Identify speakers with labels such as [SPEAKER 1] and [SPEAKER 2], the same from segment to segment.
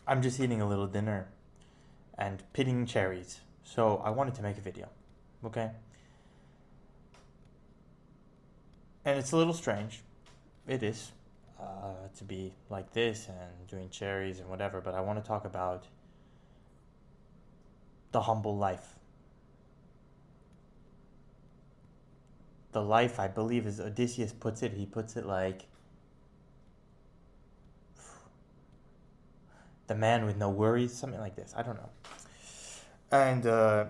[SPEAKER 1] I'm just eating a little dinner and pitting cherries. So I wanted to make a video, okay? And it's a little strange. It is to be like this and doing cherries and whatever, but I want to talk about the humble life. The life, I believe, as Odysseus puts it, he puts it like the man with no worries, something like this. I don't know. And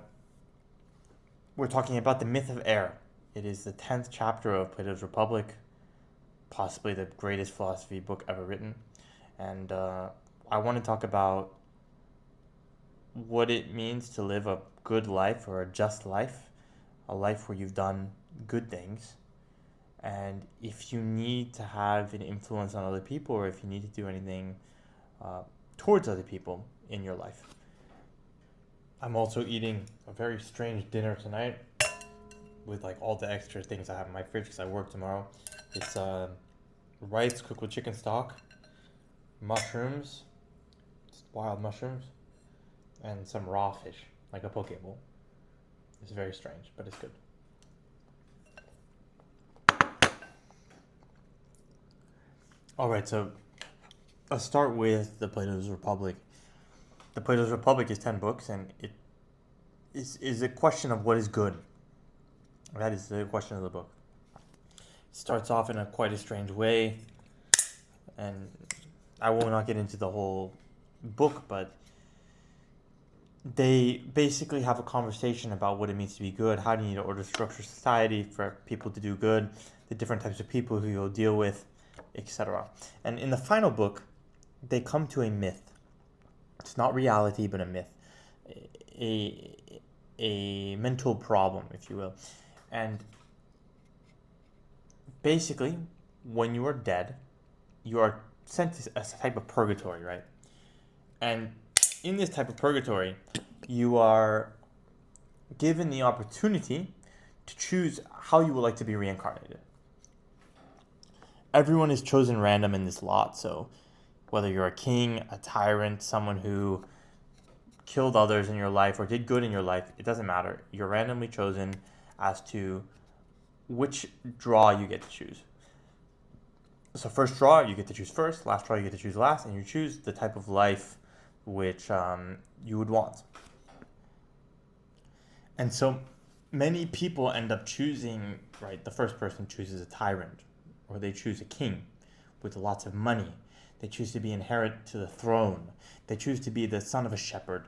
[SPEAKER 1] we're talking about the myth of air. It is the 10th chapter of Plato's Republic, possibly the greatest philosophy book ever written. And I want to talk about what it means to live a good life or a just life, a life where you've done good things. And if you need to have an influence on other people, or if you need to do anything towards other people in your life. I'm also eating a very strange dinner tonight with like all the extra things I have in my fridge because I work tomorrow. It's rice cooked with chicken stock, mushrooms, wild mushrooms, and some raw fish, like a poke bowl. It's very strange, but it's good. All right, so let's start with the Plato's Republic. The Plato's Republic is 10 books, and it is a question of what is good. That is the question of the book. It starts off in quite a strange way, and I will not get into the whole book, but they basically have a conversation about what it means to be good, how do you need to order structure society for people to do good, the different types of people who you'll deal with, etc. And in the final book, they come to a myth. It's not reality, but a myth. A mental problem, if you will. And basically, when you are dead, you are sent to a type of purgatory, right? And in this type of purgatory, you are given the opportunity to choose how you would like to be reincarnated. Everyone is chosen random in this lot, so whether you're a king, a tyrant, someone who killed others in your life or did good in your life, it doesn't matter. You're randomly chosen as to which draw you get to choose. So first draw, you get to choose first. Last draw, you get to choose last. And you choose the type of life which you would want. And so many people end up choosing, right, the first person chooses a tyrant, or they choose a king with lots of money. They choose to be inherit to the throne. They choose to be the son of a shepherd.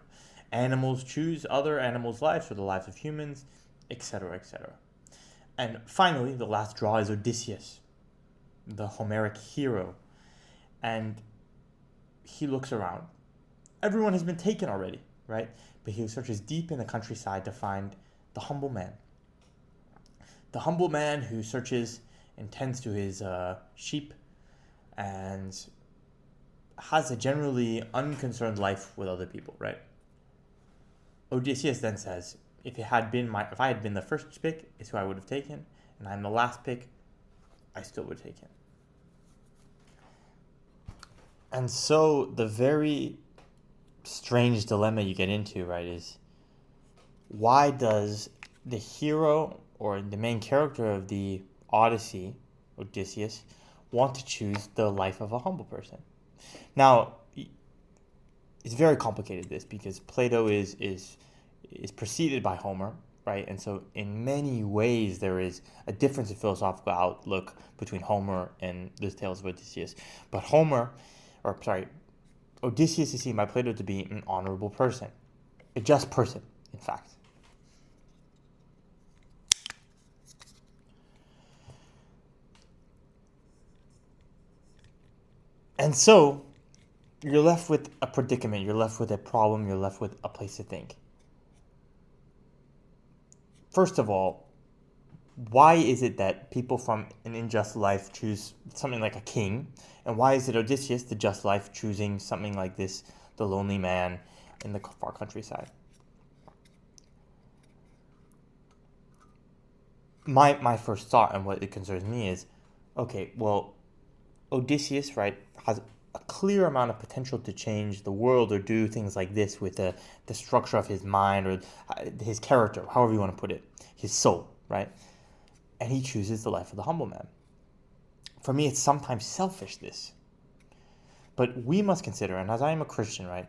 [SPEAKER 1] Animals choose other animals' lives or the lives of humans, etc., etc. And finally, the last draw is Odysseus, the Homeric hero. And he looks around. Everyone has been taken already, right? But he searches deep in the countryside to find the humble man. The humble man who searches and tends to his sheep and has a generally unconcerned life with other people, right? Odysseus then says, if I had been the first pick, it's who I would have taken, and I'm the last pick, I still would take him. And so the very strange dilemma you get into, right, is why does the hero or the main character of the Odyssey, Odysseus, want to choose the life of a humble person? Now, it's very complicated, this, because Plato is preceded by Homer, right? And so in many ways there is a difference in philosophical outlook between Homer and the Tales of Odysseus. But Odysseus is seen by Plato to be an honorable person, a just person, in fact. And so you're left with a predicament, you're left with a problem, you're left with a place to think. First of all, why is it that people from an unjust life choose something like a king? And why is it Odysseus, the just life, choosing something like this, the lonely man in the far countryside? My first thought and what it concerns me is, okay, well, Odysseus, right, has a clear amount of potential to change the world or do things like this with the structure of his mind or his character, however you want to put it, his soul, right? And he chooses the life of the humble man. For me, it's sometimes selfish, this. But we must consider, and as I am a Christian, right,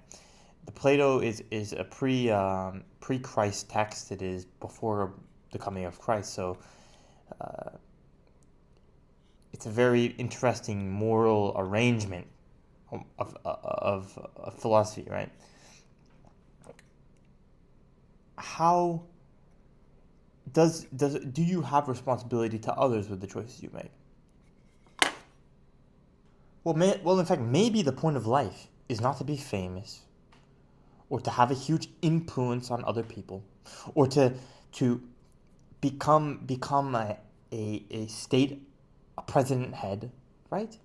[SPEAKER 1] the Plato is a pre-Christ text. It is before the coming of Christ, so it's a very interesting moral arrangement of philosophy, right? How do you have responsibility to others with the choices you make? Well, in fact, maybe the point of life is not to be famous, or to have a huge influence on other people, or to become a state, a president head, right?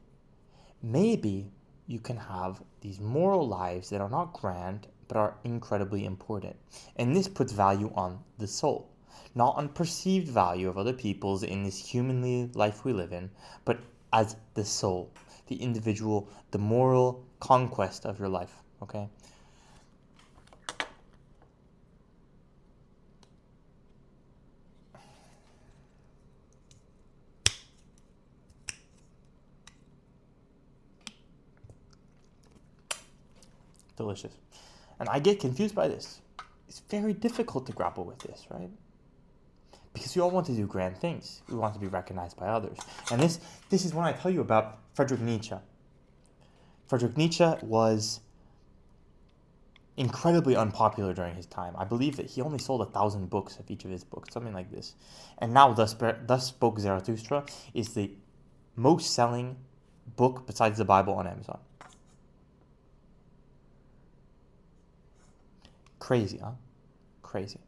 [SPEAKER 1] Maybe you can have these moral lives that are not grand but are incredibly important. And this puts value on the soul, not on perceived value of other people's in this humanly life we live in, but as the soul, the individual, the moral conquest of your life, okay? Delicious. And I get confused by this. It's very difficult to grapple with this, right? Because we all want to do grand things. We want to be recognized by others. And this is when I tell you about Friedrich Nietzsche. Friedrich Nietzsche was incredibly unpopular during his time. I believe that he only sold 1,000 books of each of his books, something like this. And now Thus Spoke Zarathustra is the most selling book besides the Bible on Amazon. Crazy, huh? Crazy.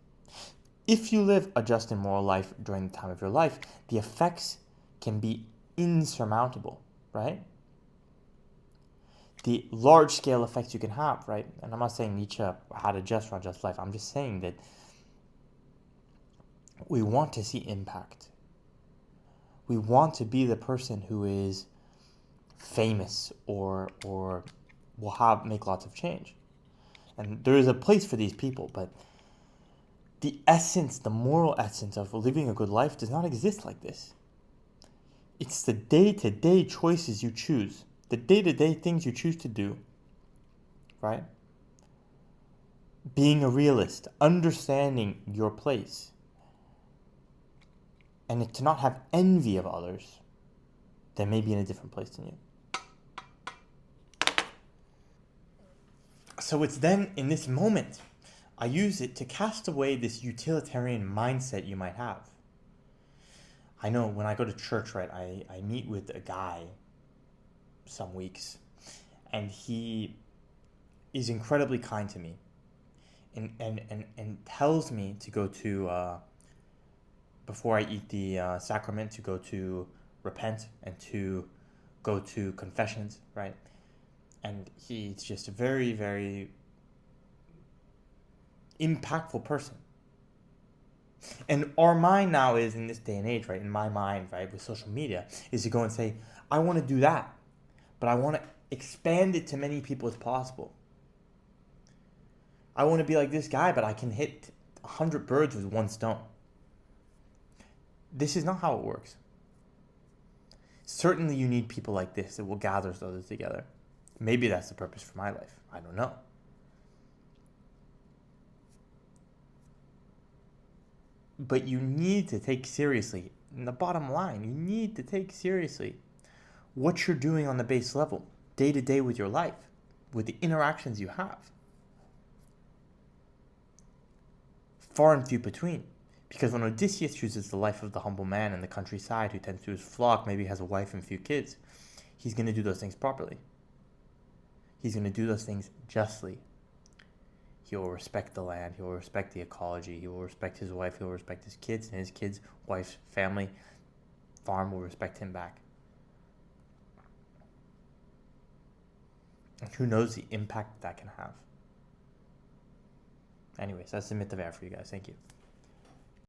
[SPEAKER 1] If you live a just and moral life during the time of your life, the effects can be insurmountable, right? The large-scale effects you can have, right? And I'm not saying Nietzsche had a just or unjust life. I'm just saying that we want to see impact. We want to be the person who is famous or will make lots of change. And there is a place for these people, but the essence, the moral essence of living a good life does not exist like this. It's the day-to-day choices you choose, the day-to-day things you choose to do, right? Being a realist, understanding your place, and to not have envy of others that may be in a different place than you. So it's then, in this moment, I use it to cast away this utilitarian mindset you might have. I know when I go to church, right, I meet with a guy some weeks, and he is incredibly kind to me and tells me to go to, before I eat the sacrament, to go to repent and to go to confessions, right? And he's just a very, very impactful person. And our mind now is, in this day and age, right, in my mind, right, with social media, is to go and say, I want to do that, but I want to expand it to many people as possible. I want to be like this guy, but I can hit 100 birds with one stone. This is not how it works. Certainly you need people like this that will gather others together. Maybe that's the purpose for my life. I don't know. But you need to take seriously, in the bottom line, you need to take seriously what you're doing on the base level, day to day with your life, with the interactions you have. Far and few between. Because when Odysseus chooses the life of the humble man in the countryside who tends to his flock, maybe has a wife and a few kids, he's going to do those things properly. He's going to do those things justly. He will respect the land. He will respect the ecology. He will respect his wife. He will respect his kids, and his kids, wife's family, farm will respect him back. And who knows the impact that can have. Anyways, that's the myth of air for you guys. Thank you.